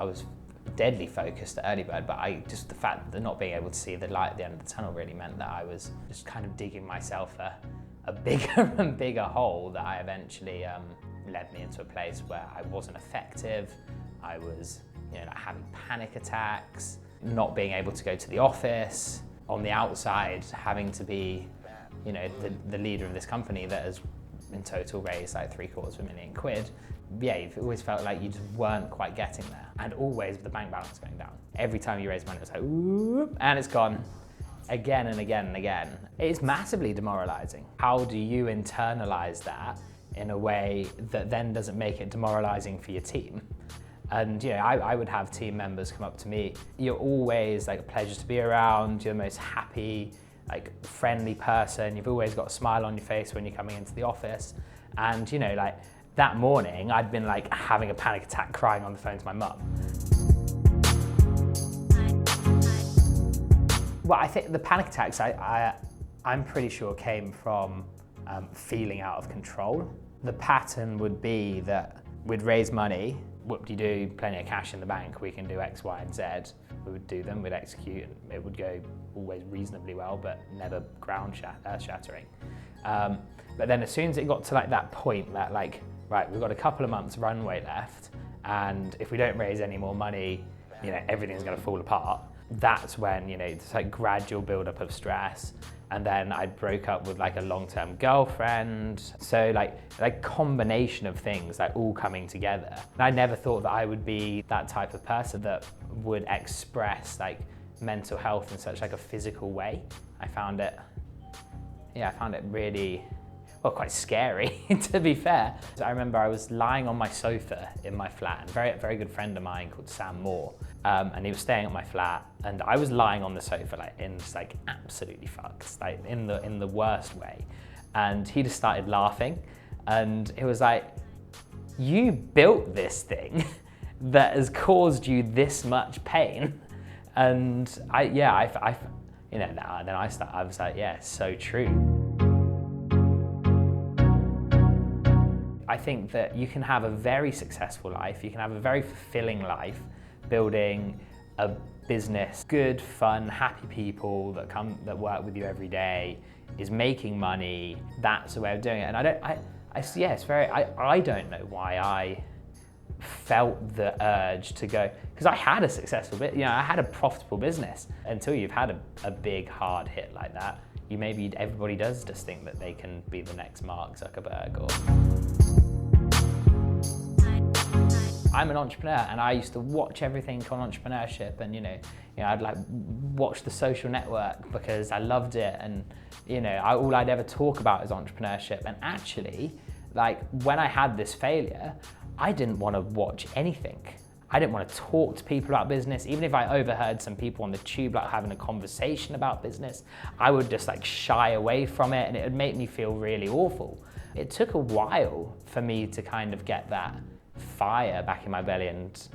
was deadly focused at early bird, but the fact that not being able to see the light at the end of the tunnel really meant that I was just kind of digging myself a bigger and bigger hole that I eventually led me into a place where I wasn't effective. I was, like having panic attacks, not being able to go to the office, on the outside having to be, the leader of this company that has in total raised like £750,000. Yeah, you've always felt like you just weren't quite getting there. And always with the bank balance going down. Every time you raise money, it's like, whoop, and it's gone again and again and again. It's massively demoralizing. How do you internalize that in a way that then doesn't make it demoralizing for your team? And I would have team members come up to me. You're always like a pleasure to be around. You're the most happy, like friendly person. You've always got a smile on your face when you're coming into the office. And like that morning, I'd been like having a panic attack, crying on the phone to my mum. Well, I think the panic attacks, I'm pretty sure came from feeling out of control. The pattern would be that we'd raise money, whoop-de-doo, plenty of cash in the bank, we can do X, Y, and Z. We would do them, we'd execute, and it would go always reasonably well, but never shattering. But then as soon as it got to like that point that like, right, we've got a couple of months runway left, and if we don't raise any more money, everything's gonna fall apart. That's when, it's like gradual buildup of stress. And then I broke up with like a long-term girlfriend. So like combination of things like all coming together. And I never thought that I would be that type of person that would express like mental health in such like a physical way. I found it really, well, quite scary to be fair. So I remember I was lying on my sofa in my flat, and a very good friend of mine called Sam Moore, and he was staying at my flat, and I was lying on the sofa like absolutely fucked, like in the worst way. And he just started laughing, and it was like, you built this thing that has caused you this much pain. And I was like, yeah, it's so true. I think that you can have a very successful life, you can have a very fulfilling life, building a business, good, fun, happy people that work with you every day, is making money. That's the way of doing it. And I don't know why I felt the urge to go, because I had a successful bit, I had a profitable business. Until you've had a big hard hit like that, everybody does just think that they can be the next Mark Zuckerberg I'm an entrepreneur, and I used to watch everything on entrepreneurship, and I'd like watch The Social Network because I loved it, and all I'd ever talk about is entrepreneurship. And actually, like when I had this failure, I didn't want to watch anything. I didn't want to talk to people about business. Even if I overheard some people on the tube like having a conversation about business, I would just like shy away from it, and it would make me feel really awful. It took a while for me to kind of get that fire back in my belly, and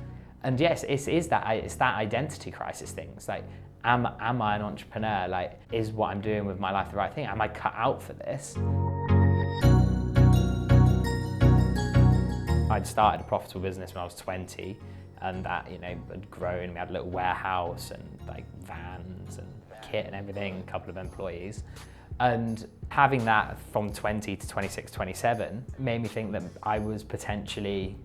yes, it's that identity crisis thing. It's like, am I an entrepreneur? Like, is what I'm doing with my life the right thing? Am I cut out for this? I'd started a profitable business when I was 20, and that had grown. We had a little warehouse and like vans and kit and everything, a couple of employees. And having that from 20 to 26, 27 made me think that I was potentially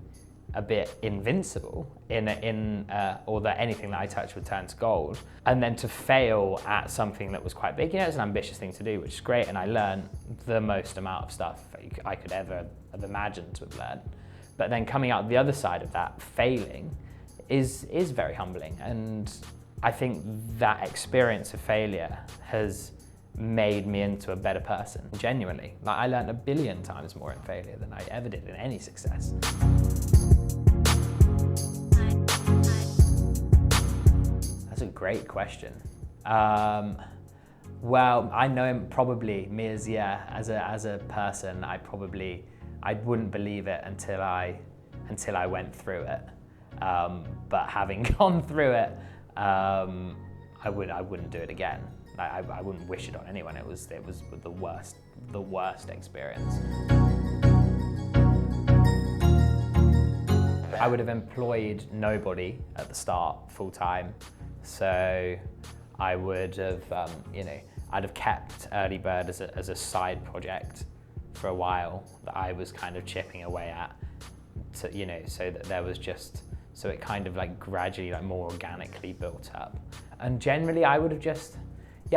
a bit invincible or that anything that I touched would turn to gold. And then to fail at something that was quite big, it's an ambitious thing to do, which is great. And I learned the most amount of stuff I could ever have imagined to have learned. But then coming out the other side of that, failing, is very humbling. And I think that experience of failure has made me into a better person, genuinely. Like, I learned 1 billion times more in failure than I ever did in any success. That's a great question. Well, I know him probably, me as a person, I wouldn't believe it until I went through it. But having gone through it, I wouldn't do it again. I wouldn't wish it on anyone. It was the worst experience. I would have employed nobody at the start full time. So I would have, I'd have kept Early Bird as a side project for a while that I was kind of chipping away at, so that there was just, so it kind of like gradually, like more organically built up. And generally I would have just,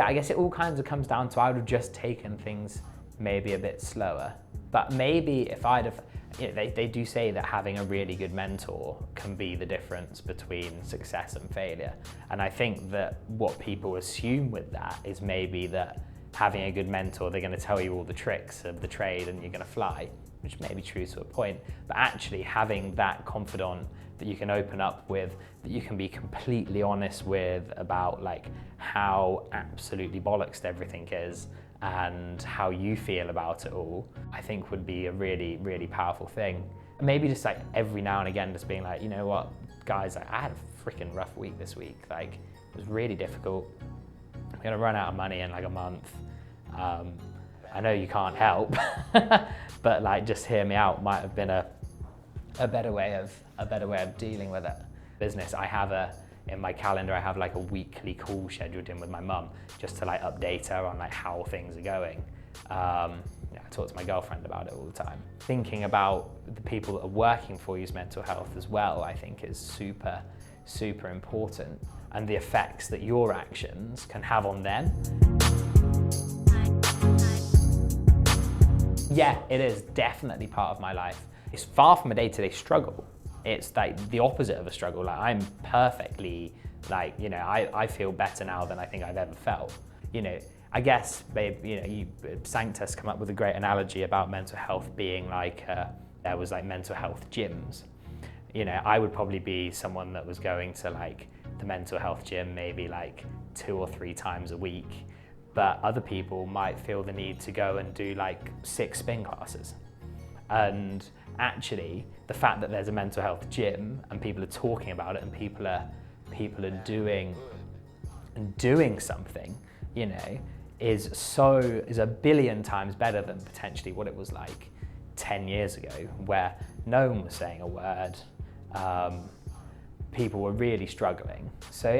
I guess it all kinds of comes down to I would have just taken things maybe a bit slower. But maybe if I'd have, they do say that having a really good mentor can be the difference between success and failure. And I think that what people assume with that is maybe that having a good mentor, they're going to tell you all the tricks of the trade and you're going to fly, which may be true to a point. But actually having that confidant that you can open up with, that you can be completely honest with about like how absolutely bollocks everything is and how you feel about it all, I think would be a really, really powerful thing. Maybe just like every now and again, just being like, you know what, guys, I had a freaking rough week this week. Like, it was really difficult. I'm gonna run out of money in like a month. I know you can't help, but like, just hear me out might have been a better way of dealing with it. Business, in my calendar, I have like a weekly call scheduled in with my mum just to like update her on like how things are going. I talk to my girlfriend about it all the time. Thinking about the people that are working for you's mental health as well, I think is super, super important, and the effects that your actions can have on them. Yeah, it is definitely part of my life. It's far from a day-to-day struggle. It's like the opposite of a struggle. Like, I'm perfectly, like, I feel better now than I think I've ever felt. I guess, babe, Sanctus come up with a great analogy about mental health being like, there was like mental health gyms. I would probably be someone that was going to like the mental health gym maybe like 2 or 3 times a week, but other people might feel the need to go and do like 6 spin classes. And actually, the fact that there's a mental health gym and people are talking about it and people are doing something, is a billion times better than potentially what it was like 10 years ago, where no one was saying a word. People were really struggling. So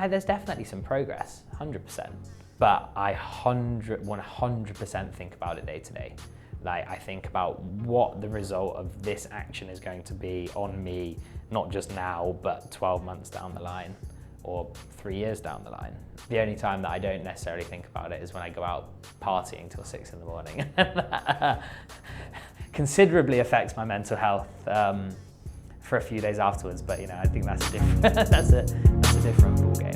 there's definitely some progress, 100%. But I 100% think about it day to day. Like, I think about what the result of this action is going to be on me, not just now, but 12 months down the line or 3 years down the line. The only time that I don't necessarily think about it is when I go out partying till 6 in the morning. Considerably affects my mental health for a few days afterwards, but I think that's a different, that's a different ballgame.